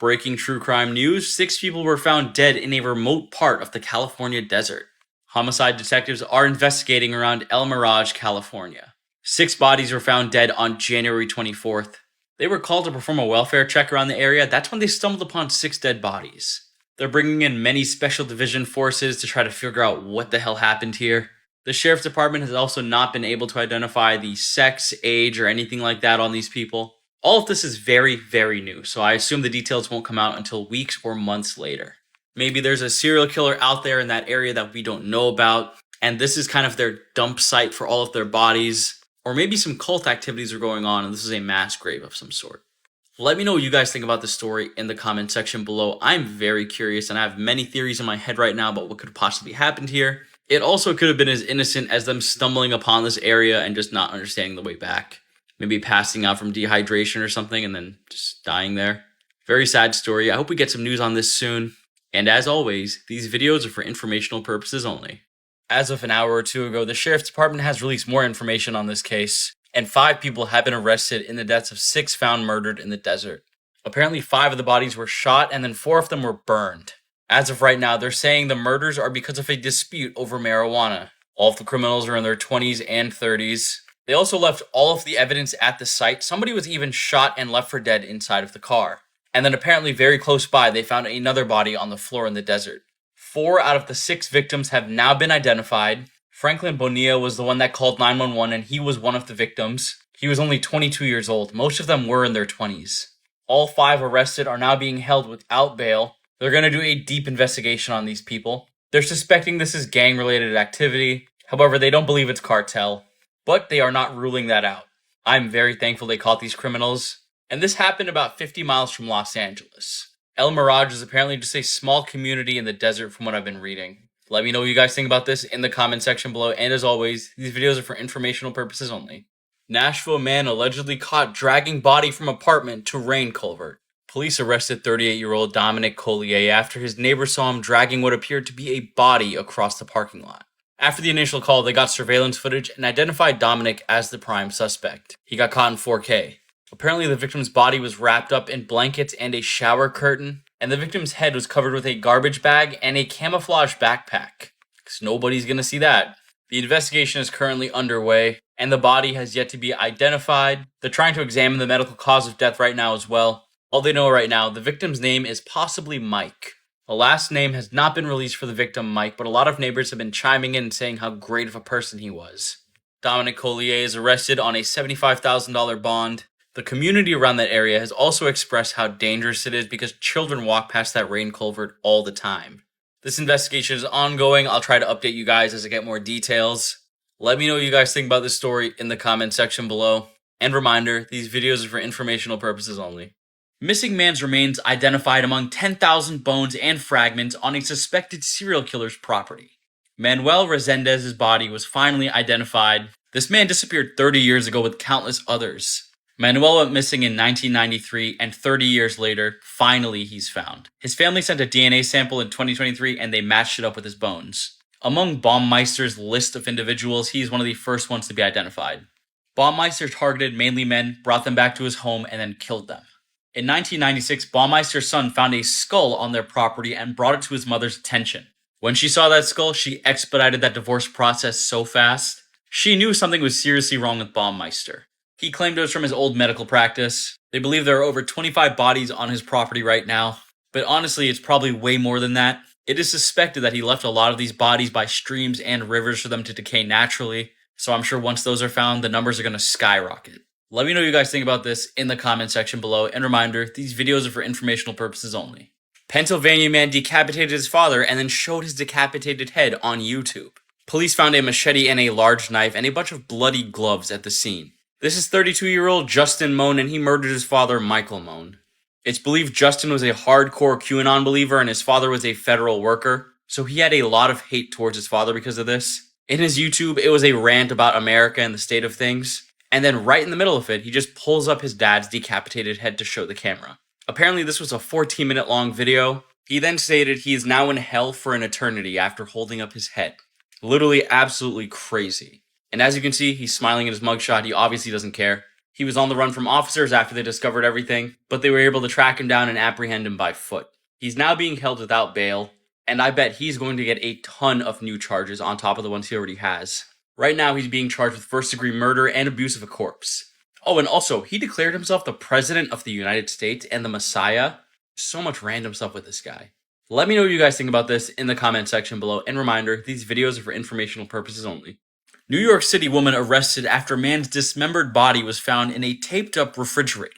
Breaking true crime news, 6 people were found dead in a remote part of the California desert. Homicide detectives are investigating around El Mirage, California. 6 bodies were found dead on January 24th. They were called to perform a welfare check around the area. That's when they stumbled upon 6 dead bodies. They're bringing in many special division forces to try to figure out what the hell happened here. The sheriff's department has also not been able to identify the sex, age, or anything like that on these people. All of this is very, very new, so I assume the details won't come out until weeks or months later. Maybe there's a serial killer out there in that area that we don't know about, and this is kind of their dump site for all of their bodies. Or maybe some cult activities are going on and this is a mass grave of some sort. Let me know what you guys think about this story in the comment section below. I'm very curious and I have many theories in my head right now about what could have possibly happened here. It also could have been as innocent as them stumbling upon this area and just not understanding the way back. Maybe passing out from dehydration or something and then just dying there. Very sad story. I hope we get some news on this soon. And as always, these videos are for informational purposes only. As of an hour or two ago, the sheriff's department has released more information on this case, and 5 people have been arrested in the deaths of 6 found murdered in the desert. Apparently 5 of the bodies were shot and then 4 of them were burned. As of right now, they're saying the murders are because of a dispute over marijuana. All of the criminals are in their 20s and 30s. They also left all of the evidence at the site. Somebody was even shot and left for dead inside of the car. And then apparently very close by, they found another body on the floor in the desert. 4 out of the 6 victims have now been identified. Franklin Bonilla was the one that called 911 and he was one of the victims. He was only 22 years old. Most of them were in their 20s. All 5 arrested are now being held without bail. They're going to do a deep investigation on these people. They're suspecting this is gang-related activity. However, they don't believe it's cartel. But they are not ruling that out. I'm very thankful they caught these criminals. And this happened about 50 miles from Los Angeles. El Mirage is apparently just a small community in the desert from what I've been reading. Let me know what you guys think about this in the comment section below. And as always, these videos are for informational purposes only. Nashville man allegedly caught dragging body from apartment to rain culvert. Police arrested 38-year-old Dominic Collier after his neighbor saw him dragging what appeared to be a body across the parking lot. After the initial call, they got surveillance footage and identified Dominic as the prime suspect. He got caught in 4K. Apparently, the victim's body was wrapped up in blankets and a shower curtain, and the victim's head was covered with a garbage bag and a camouflage backpack. Because nobody's gonna see that. The investigation is currently underway, and the body has yet to be identified. They're trying to examine the medical cause of death right now as well. All they know right now, the victim's name is possibly Mike. The last name has not been released for the victim, Mike, but a lot of neighbors have been chiming in and saying how great of a person he was. Dominic Collier is arrested on a $75,000 bond. The community around that area has also expressed how dangerous it is because children walk past that rain culvert all the time. This investigation is ongoing. I'll try to update you guys as I get more details. Let me know what you guys think about this story in the comment section below. And reminder, these videos are for informational purposes only. Missing man's remains identified among 10,000 bones and fragments on a suspected serial killer's property. Manuel Resendez's body was finally identified. This man disappeared 30 years ago with countless others. Manuel went missing in 1993, and 30 years later, finally he's found. His family sent a DNA sample in 2023, and they matched it up with his bones. Among Baumeister's list of individuals, he's one of the first ones to be identified. Baumeister targeted mainly men, brought them back to his home, and then killed them. In 1996, Baumeister's son found a skull on their property and brought it to his mother's attention. When she saw that skull, she expedited that divorce process so fast. She knew something was seriously wrong with Baumeister. He claimed it was from his old medical practice. They believe there are over 25 bodies on his property right now. But honestly, it's probably way more than that. It is suspected that he left a lot of these bodies by streams and rivers for them to decay naturally. So I'm sure once those are found, the numbers are going to skyrocket. Let me know what you guys think about this in the comment section below. And reminder, these videos are for informational purposes only. Pennsylvania man decapitated his father and then showed his decapitated head on YouTube. Police found a machete and a large knife and a bunch of bloody gloves at the scene. This is 32-year-old Justin Moan, and he murdered his father, Michael Moan. It's believed Justin was a hardcore QAnon believer and his father was a federal worker, so he had a lot of hate towards his father because of this. In his YouTube, it was a rant about America and the state of things, and then right in the middle of it, he just pulls up his dad's decapitated head to show the camera. Apparently, this was a 14-minute long video. He then stated he is now in hell for an eternity after holding up his head. Literally absolutely crazy. And as you can see, he's smiling in his mugshot. He obviously doesn't care. He was on the run from officers after they discovered everything, but they were able to track him down and apprehend him by foot. He's now being held without bail, and I bet he's going to get a ton of new charges on top of the ones he already has. Right now, he's being charged with first-degree murder and abuse of a corpse. Oh, and also, he declared himself the President of the United States and the Messiah. So much random stuff with this guy. Let me know what you guys think about this in the comment section below, and reminder, these videos are for informational purposes only. New York City woman arrested after a man's dismembered body was found in a taped-up refrigerator.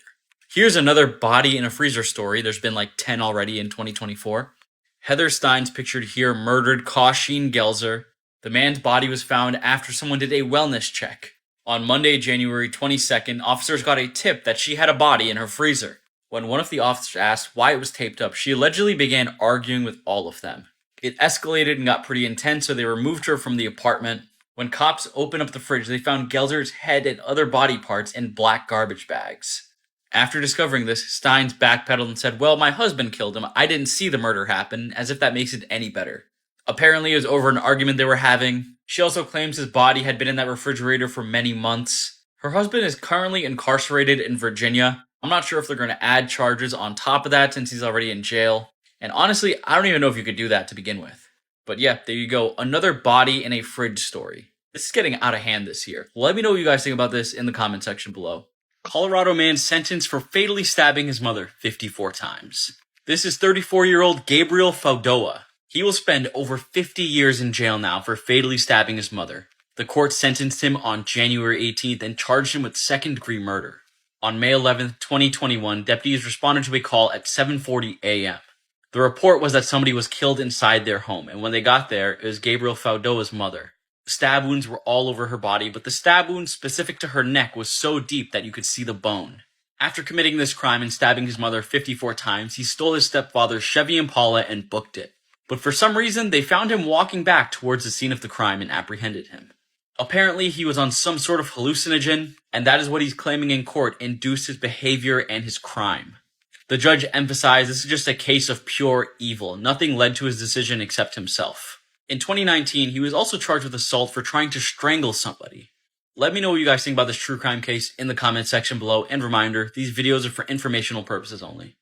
Here's another body in a freezer story. There's been like 10 already in 2024. Heather Stein's pictured here murdered Kausheen Gelzer. The man's body was found after someone did a wellness check. On Monday, January 22nd, officers got a tip that she had a body in her freezer. When one of the officers asked why it was taped up, she allegedly began arguing with all of them. It escalated and got pretty intense, so they removed her from the apartment. When cops opened up the fridge, they found Gelzer's head and other body parts in black garbage bags. After discovering this, Steins backpedaled and said, "Well, my husband killed him. I didn't see the murder happen," as if that makes it any better. Apparently, it was over an argument they were having. She also claims his body had been in that refrigerator for many months. Her husband is currently incarcerated in Virginia. I'm not sure if they're going to add charges on top of that since he's already in jail. And honestly, I don't even know if you could do that to begin with. But yeah, there you go. Another body in a fridge story. This is getting out of hand this year. Let me know what you guys think about this in the comment section below. Colorado man sentenced for fatally stabbing his mother 54 times. This is 34-year-old Gabriel Faudoa. He will spend over 50 years in jail now for fatally stabbing his mother. The court sentenced him on January 18th and charged him with second-degree murder. On May 11th, 2021, deputies responded to a call at 7:40 a.m. The report was that somebody was killed inside their home, and when they got there, it was Gabriel Faudoa's mother. Stab wounds were all over her body, but the stab wound specific to her neck was so deep that you could see the bone. After committing this crime and stabbing his mother 54 times, he stole his stepfather's Chevy Impala and booked it. But for some reason, they found him walking back towards the scene of the crime and apprehended him. Apparently, he was on some sort of hallucinogen, and that is what he's claiming in court induced his behavior and his crime. The judge emphasized this is just a case of pure evil. Nothing led to his decision except himself. In 2019, he was also charged with assault for trying to strangle somebody. Let me know what you guys think about this true crime case in the comment section below, and reminder, these videos are for informational purposes only.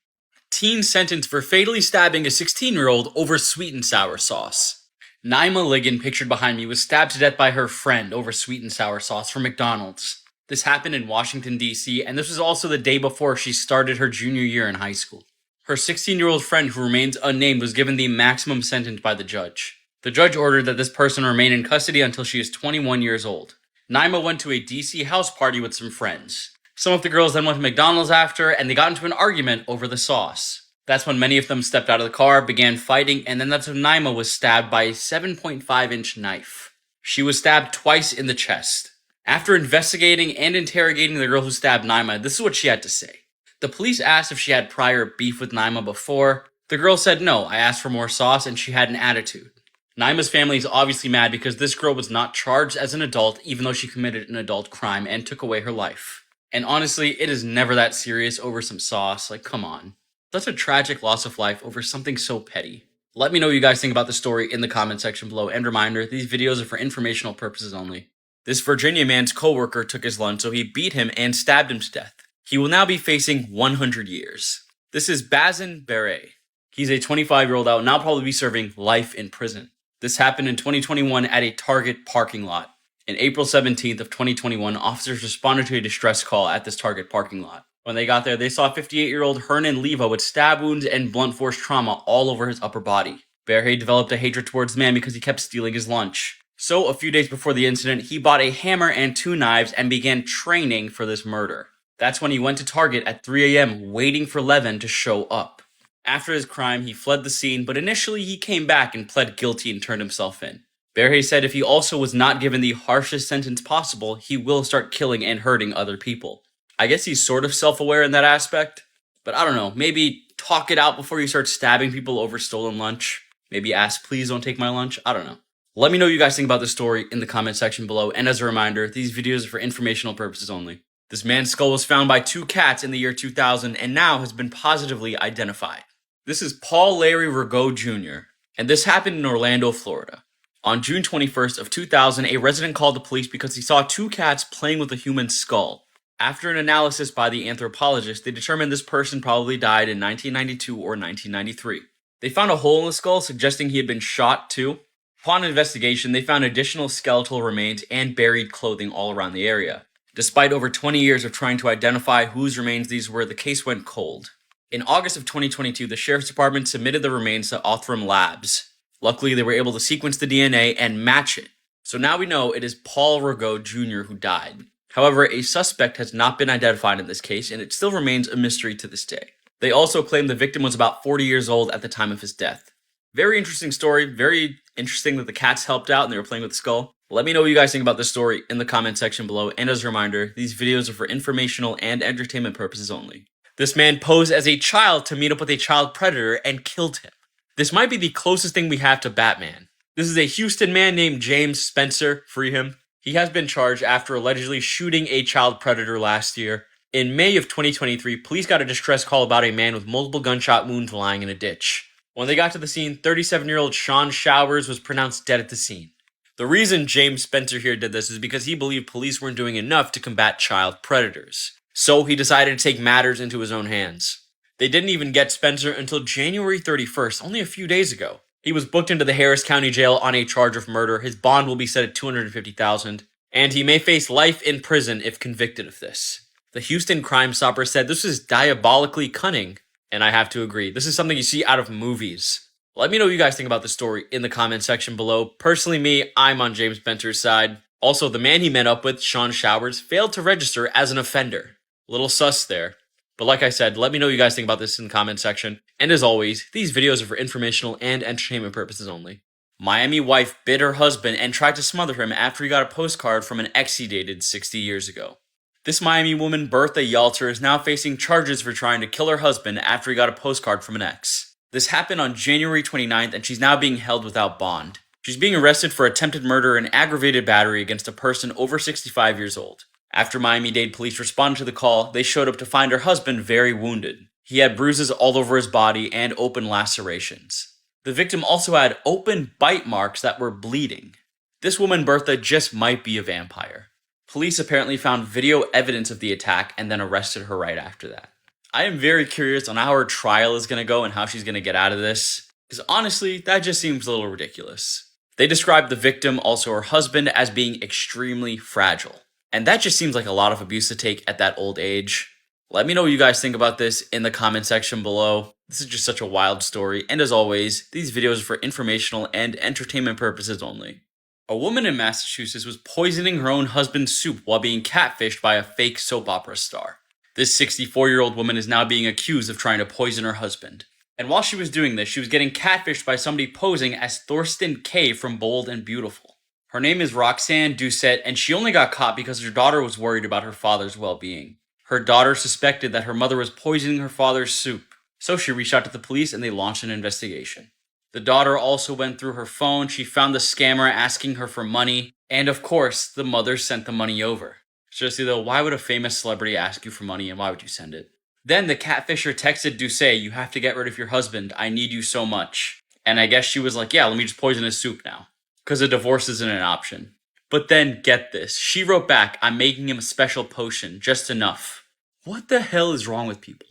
Teen sentenced for fatally stabbing a 16-year-old over sweet and sour sauce. Naima Ligon, pictured behind me, was stabbed to death by her friend over sweet and sour sauce from McDonald's. This happened in Washington, D.C., and this was also the day before she started her junior year in high school. Her 16-year-old friend, who remains unnamed, was given the maximum sentence by the judge. The judge ordered that this person remain in custody until she is 21 years old. Naima went to a DC house party with some friends. Some of the girls then went to McDonald's after, and they got into an argument over the sauce. That's when many of them stepped out of the car, began fighting, and then that's when Naima was stabbed by a 7.5-inch knife. She was stabbed twice in the chest. After investigating and interrogating the girl who stabbed Naima, this is what she had to say. The police asked if she had prior beef with Naima before. The girl said no, I asked for more sauce, and she had an attitude. Naima's family is obviously mad because this girl was not charged as an adult even though she committed an adult crime and took away her life. And honestly, it is never that serious over some sauce, like come on. That's a tragic loss of life over something so petty. Let me know what you guys think about the story in the comment section below, and reminder, these videos are for informational purposes only. This Virginia man's co-worker took his lunch, so he beat him and stabbed him to death. He will now be facing 100 years. This is Bazin Beret. He's a 25-year-old that will now probably be serving life in prison. This happened in 2021 at a Target parking lot. On April 17th of 2021, officers responded to a distress call at this Target parking lot. When they got there, they saw 58-year-old Hernan Leva with stab wounds and blunt force trauma all over his upper body. Berhe developed a hatred towards the man because he kept stealing his lunch. So, a few days before the incident, he bought a hammer and 2 knives and began training for this murder. That's when he went to Target at 3 a.m. waiting for Levin to show up. After his crime, he fled the scene, but initially he came back and pled guilty and turned himself in. Berhe said if he also was not given the harshest sentence possible, he will start killing and hurting other people. I guess he's sort of self-aware in that aspect, but I don't know, maybe talk it out before you start stabbing people over stolen lunch. Maybe ask, please don't take my lunch. I don't know. Let me know what you guys think about this story in the comment section below, and as a reminder, these videos are for informational purposes only. This man's skull was found by 2 cats in the year 2000 and now has been positively identified. This is Paul Larry Rigaud Jr., and this happened in Orlando, Florida. On June 21st of 2000, a resident called the police because he saw 2 cats playing with a human skull. After an analysis by the anthropologist, they determined this person probably died in 1992 or 1993. They found a hole in the skull suggesting he had been shot too. Upon investigation, they found additional skeletal remains and buried clothing all around the area. Despite over 20 years of trying to identify whose remains these were, the case went cold. In August of 2022, the Sheriff's Department submitted the remains to Othram Labs. Luckily, they were able to sequence the DNA and match it. So now we know it is Paul Rigaud Jr. who died. However, a suspect has not been identified in this case, and it still remains a mystery to this day. They also claim the victim was about 40 years old at the time of his death. Very interesting story, very interesting that the cats helped out and they were playing with the skull. Let me know what you guys think about this story in the comment section below, and as a reminder, these videos are for informational and entertainment purposes only. This man posed as a child to meet up with a child predator and killed him. This might be the closest thing we have to Batman. This is a Houston man named James Spencer, free him. He has been charged after allegedly shooting a child predator last year. In May of 2023, police got a distress call about a man with multiple gunshot wounds lying in a ditch. When they got to the scene, 37-year-old Sean Showers was pronounced dead at the scene. The reason James Spencer here did this is because he believed police weren't doing enough to combat child predators. So he decided to take matters into his own hands. They didn't even get Spencer until January 31st, only a few days ago. He was booked into the Harris County Jail on a charge of murder. His bond will be set at $250,000, and he may face life in prison if convicted of this. The Houston Crime Stopper said this is diabolically cunning, and I have to agree. This is something you see out of movies. Let me know what you guys think about this story in the comment section below. Personally, I'm on James Spencer's side. Also, the man he met up with, Sean Showers, failed to register as an offender. A little sus there. But like I said, let me know what you guys think about this in the comment section. And as always, these videos are for informational and entertainment purposes only. Miami wife bit her husband and tried to smother him after he got a postcard from an ex he dated 60 years ago. This Miami woman, Bertha Yalter, is now facing charges for trying to kill her husband after he got a postcard from an ex. This happened on January 29th, and she's now being held without bond. She's being arrested for attempted murder and aggravated battery against a person over 65 years old. After Miami-Dade police responded to the call, they showed up to find her husband very wounded. He had bruises all over his body and open lacerations. The victim also had open bite marks that were bleeding. This woman, Bertha, just might be a vampire. Police apparently found video evidence of the attack and then arrested her right after that. I am very curious on how her trial is going to go and how she's going to get out of this, because honestly, that just seems a little ridiculous. They described the victim, also her husband, as being extremely fragile. And that just seems like a lot of abuse to take at that old age. Let me know what you guys think about this in the comment section below. This is just such a wild story, and as always, these videos are for informational and entertainment purposes only. A woman in Massachusetts was poisoning her own husband's soup while being catfished by a fake soap opera star. This 64-year-old woman is now being accused of trying to poison her husband. And while she was doing this, she was getting catfished by somebody posing as Thorsten Kaye from Bold and Beautiful. Her name is Roxanne Doucette, and she only got caught because her daughter was worried about her father's well-being. Her daughter suspected that her mother was poisoning her father's soup, so she reached out to the police and they launched an investigation. The daughter also went through her phone, she found the scammer asking her for money, and of course, the mother sent the money over. Seriously though, why would a famous celebrity ask you for money and why would you send it? Then the catfisher texted Doucette, "You have to get rid of your husband, I need you so much." And I guess she was like, yeah, let me just poison his soup now. Because a divorce isn't an option. But then, get this, she wrote back, "I'm making him a special potion, just enough." What the hell is wrong with people?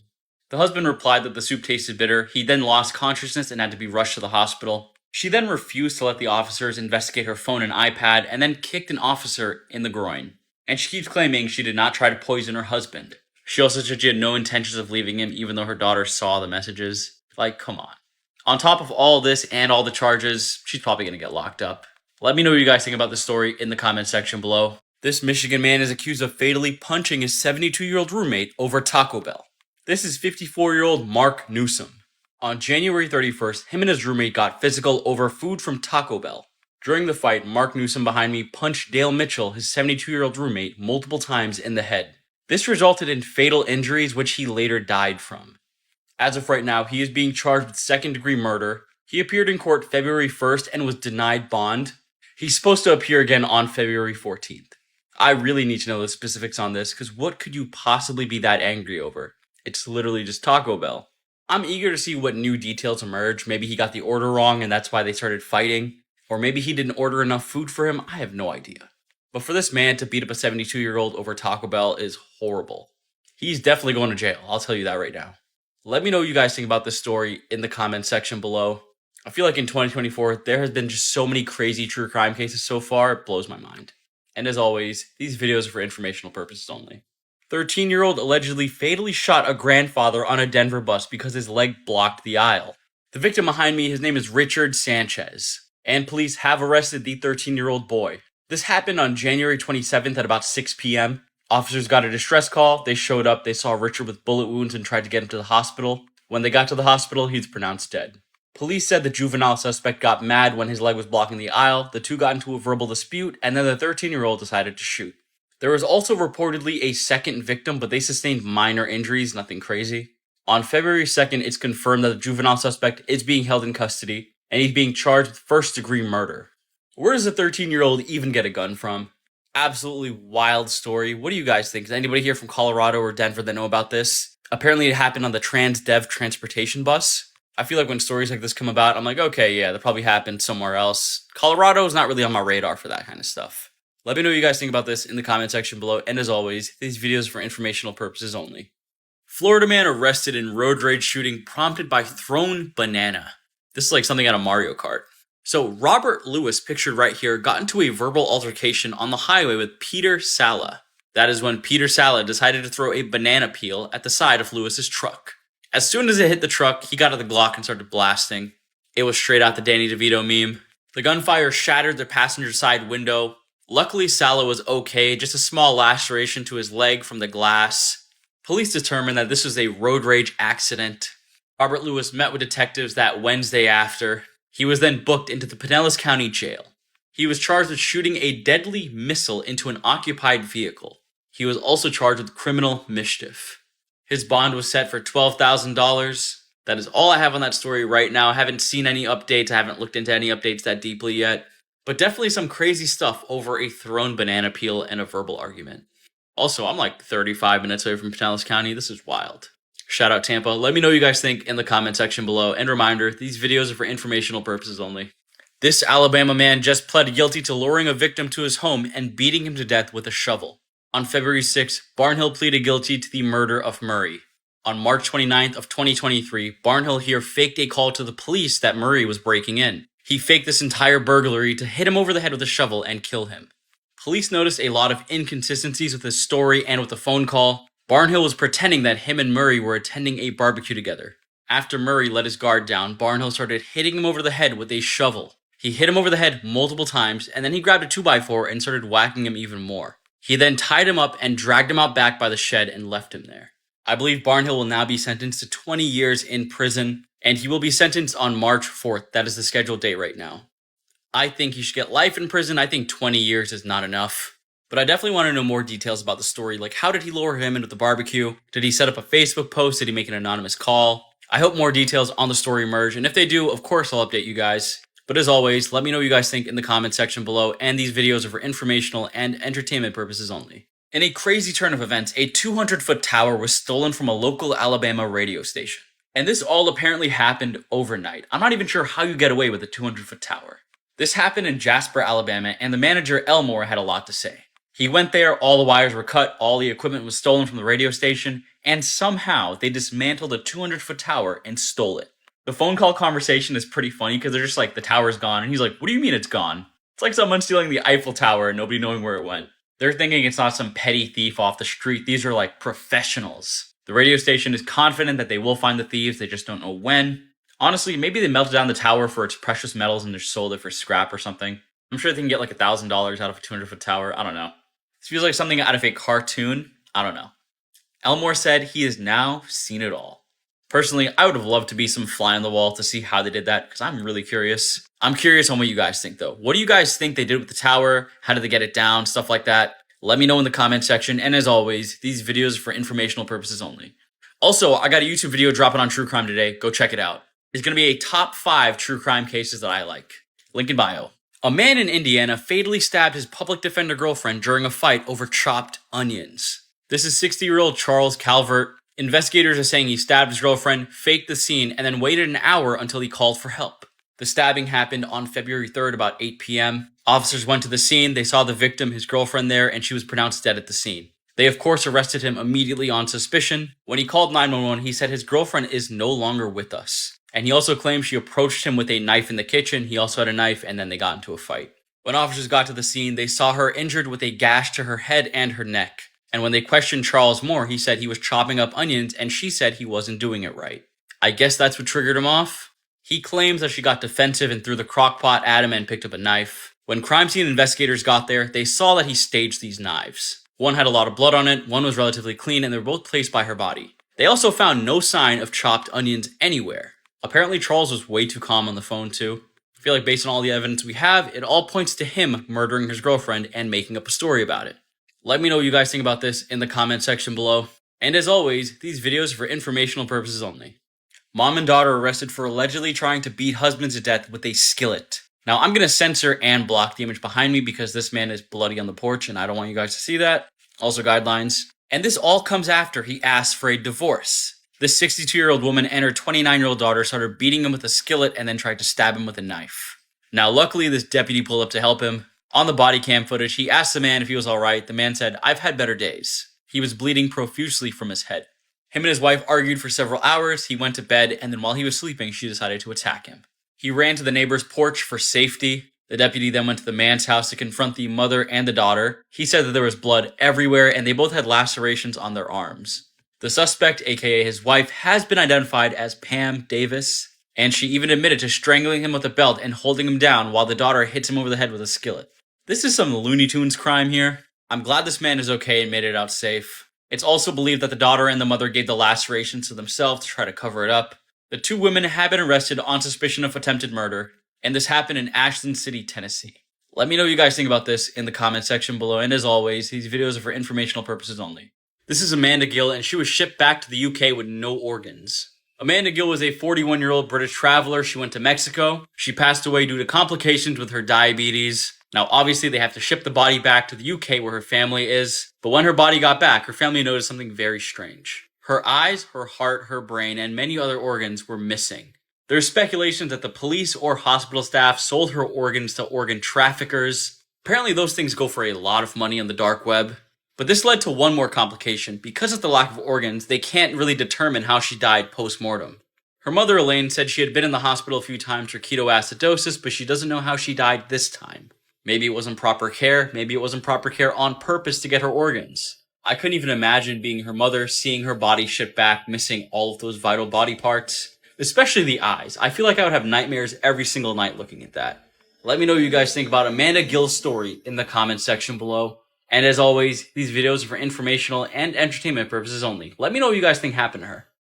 The husband replied that the soup tasted bitter. He then lost consciousness and had to be rushed to the hospital. She then refused to let the officers investigate her phone and iPad and then kicked an officer in the groin. And she keeps claiming she did not try to poison her husband. She also said she had no intentions of leaving him even though her daughter saw the messages. Like, come on. On top of all this and all the charges, she's probably going to get locked up. Let me know what you guys think about this story in the comment section below. This Michigan man is accused of fatally punching his 72-year-old roommate over Taco Bell. This is 54-year-old Mark Newsom. On January 31st, him and his roommate got physical over food from Taco Bell. During the fight, Mark Newsom behind me punched Dale Mitchell, his 72-year-old roommate, multiple times in the head. This resulted in fatal injuries, which he later died from. As of right now, he is being charged with second-degree murder. He appeared in court February 1st and was denied bond. He's supposed to appear again on February 14th. I really need to know the specifics on this, because what could you possibly be that angry over? It's literally just Taco Bell. I'm eager to see what new details emerge. Maybe he got the order wrong and that's why they started fighting. Or maybe he didn't order enough food for him. I have no idea. But for this man to beat up a 72-year-old over Taco Bell is horrible. He's definitely going to jail, I'll tell you that right now. Let me know what you guys think about this story in the comment section below. I feel like in 2024, there has been just so many crazy true crime cases so far, it blows my mind. And as always, these videos are for informational purposes only. 13-year-old allegedly fatally shot a grandfather on a Denver bus because his leg blocked the aisle. The victim behind me, his name is Richard Sanchez, and police have arrested the 13-year-old boy. This happened on January 27th at about 6 p.m. Officers got a distress call, they showed up, they saw Richard with bullet wounds and tried to get him to the hospital. When they got to the hospital, he was pronounced dead. Police said the juvenile suspect got mad when his leg was blocking the aisle, the two got into a verbal dispute, and then the 13-year-old decided to shoot. There was also reportedly a second victim, but they sustained minor injuries, nothing crazy. On February 2nd, it's confirmed that the juvenile suspect is being held in custody, and he's being charged with first-degree murder. Where does a 13-year-old even get a gun from? Absolutely wild story. What do you guys think? Is anybody here from Colorado or Denver that know about this? Apparently it happened on the TransDev transportation bus. I feel like when stories like this come about, I'm like, okay, yeah, that probably happened somewhere else. Colorado is not really on my radar for that kind of stuff. Let me know what you guys think about this in the comment section below, and as always, these videos are for informational purposes only. Florida man arrested in road rage shooting prompted by thrown banana. This is like something out of Mario Kart. So Robert Lewis, pictured right here, got into a verbal altercation on the highway with Peter Sala. That is when Peter Sala decided to throw a banana peel at the side of Lewis's truck. As soon as it hit the truck, he got out the Glock and started blasting. It was straight out the Danny DeVito meme. The gunfire shattered the passenger side window. Luckily, Sala was okay, just a small laceration to his leg from the glass. Police determined that this was a road rage accident. Robert Lewis met with detectives that Wednesday after. He was then booked into the Pinellas County Jail. He was charged with shooting a deadly missile into an occupied vehicle. He was also charged with criminal mischief. His bond was set for $12,000. That is all I have on that story right now. I haven't seen any updates. I haven't looked into any updates that deeply yet. But definitely some crazy stuff over a thrown banana peel and a verbal argument. Also, I'm like 35 minutes away from Pinellas County. This is wild. Shout out Tampa. Let me know what you guys think in the comment section below. And reminder, these videos are for informational purposes only. This Alabama man just pled guilty to luring a victim to his home and beating him to death with a shovel. On February 6, Barnhill pleaded guilty to the murder of Murray. On March 29th of 2023, Barnhill here faked a call to the police that Murray was breaking in. He faked this entire burglary to hit him over the head with a shovel and kill him. Police noticed a lot of inconsistencies with his story and with the phone call. Barnhill was pretending that him and Murray were attending a barbecue together. After Murray let his guard down, Barnhill started hitting him over the head with a shovel. He hit him over the head multiple times, and then he grabbed a 2x4 and started whacking him even more. He then tied him up and dragged him out back by the shed and left him there. I believe Barnhill will now be sentenced to 20 years in prison, and he will be sentenced on March 4th. That is the scheduled date right now. I think he should get life in prison. I think 20 years is not enough. But I definitely want to know more details about the story, like how did he lure him into the barbecue? Did he set up a Facebook post? Did he make an anonymous call? I hope more details on the story emerge, and if they do, of course I'll update you guys. But as always, let me know what you guys think in the comment section below, and these videos are for informational and entertainment purposes only. In a crazy turn of events, a 200-foot tower was stolen from a local Alabama radio station. And this all apparently happened overnight. I'm not even sure how you get away with a 200-foot tower. This happened in Jasper, Alabama, and the manager, Elmore, had a lot to say. He went there, all the wires were cut, all the equipment was stolen from the radio station, and somehow they dismantled a 200-foot tower and stole it. The phone call conversation is pretty funny because they're just like, the tower's gone, and he's like, what do you mean it's gone? It's like someone stealing the Eiffel Tower and nobody knowing where it went. They're thinking it's not some petty thief off the street. These are like professionals. The radio station is confident that they will find the thieves, they just don't know when. Honestly, maybe they melted down the tower for its precious metals and just sold it for scrap or something. I'm sure they can get like $1,000 out of a 200-foot tower. I don't know. This feels like something out of a cartoon. I don't know. Elmore said he has now seen it all. Personally, I would have loved to be some fly on the wall to see how they did that, because I'm really curious. I'm curious on what you guys think, though. What do you guys think they did with the tower? How did they get it down? Stuff like that. Let me know in the comment section. And as always, these videos are for informational purposes only. Also, I got a YouTube video dropping on true crime today. Go check it out. It's going to be a top 5 true crime cases that I like. Link in bio. A man in Indiana fatally stabbed his public defender girlfriend during a fight over chopped onions. This is 60-year-old Charles Calvert. Investigators are saying he stabbed his girlfriend, faked the scene, and then waited an hour until he called for help. The stabbing happened on February 3rd about 8 p.m. Officers went to the scene, they saw the victim, his girlfriend there, and she was pronounced dead at the scene. They of course arrested him immediately on suspicion. When he called 911, he said his girlfriend is no longer with us. And he also claimed she approached him with a knife in the kitchen. He also had a knife, and then they got into a fight. When officers got to the scene, they saw her injured with a gash to her head and her neck. And when they questioned Charles Moore, he said he was chopping up onions, and she said he wasn't doing it right. I guess that's what triggered him off. He claims that she got defensive and threw the crock pot at him and picked up a knife. When crime scene investigators got there, they saw that he staged these knives. One had a lot of blood on it, one was relatively clean, and they were both placed by her body. They also found no sign of chopped onions anywhere. Apparently Charles was way too calm on the phone too. I feel like based on all the evidence we have, it all points to him murdering his girlfriend and making up a story about it. Let me know what you guys think about this in the comment section below. And as always, these videos are for informational purposes only. Mom and daughter arrested for allegedly trying to beat husband to death with a skillet. Now I'm going to censor and block the image behind me because this man is bloody on the porch and I don't want you guys to see that. Also guidelines. And this all comes after he asked for a divorce. This 62-year-old woman and her 29-year-old daughter started beating him with a skillet and then tried to stab him with a knife. Now luckily this deputy pulled up to help him. On the body cam footage, he asked the man if he was alright. The man said, "I've had better days." He was bleeding profusely from his head. Him and his wife argued for several hours. He went to bed, and then while he was sleeping, she decided to attack him. He ran to the neighbor's porch for safety. The deputy then went to the man's house to confront the mother and the daughter. He said that there was blood everywhere, and they both had lacerations on their arms. The suspect, aka his wife, has been identified as Pam Davis, and she even admitted to strangling him with a belt and holding him down while the daughter hits him over the head with a skillet. This is some Looney Tunes crime here. I'm glad this man is okay and made it out safe. It's also believed that the daughter and the mother gave the lacerations to themselves to try to cover it up. The two women have been arrested on suspicion of attempted murder, and this happened in Ashland City, Tennessee. Let me know what you guys think about this in the comment section below, and as always, these videos are for informational purposes only. This is Amanda Gill, and she was shipped back to the UK with no organs. Amanda Gill was a 41-year-old British traveler. She went to Mexico. She passed away due to complications with her diabetes. Now, obviously, they have to ship the body back to the UK where her family is. But when her body got back, her family noticed something very strange. Her eyes, her heart, her brain, and many other organs were missing. There's speculation that the police or hospital staff sold her organs to organ traffickers. Apparently, those things go for a lot of money on the dark web. But this led to one more complication. Because of the lack of organs, they can't really determine how she died post-mortem. Her mother, Elaine, said she had been in the hospital a few times for ketoacidosis, but she doesn't know how she died this time. Maybe it wasn't proper care. Maybe it wasn't proper care on purpose to get her organs. I couldn't even imagine being her mother, seeing her body shipped back, missing all of those vital body parts. Especially the eyes. I feel like I would have nightmares every single night looking at that. Let me know what you guys think about Amanda Gill's story in the comment section below. And as always, these videos are for informational and entertainment purposes only. Let me know what you guys think happened to her.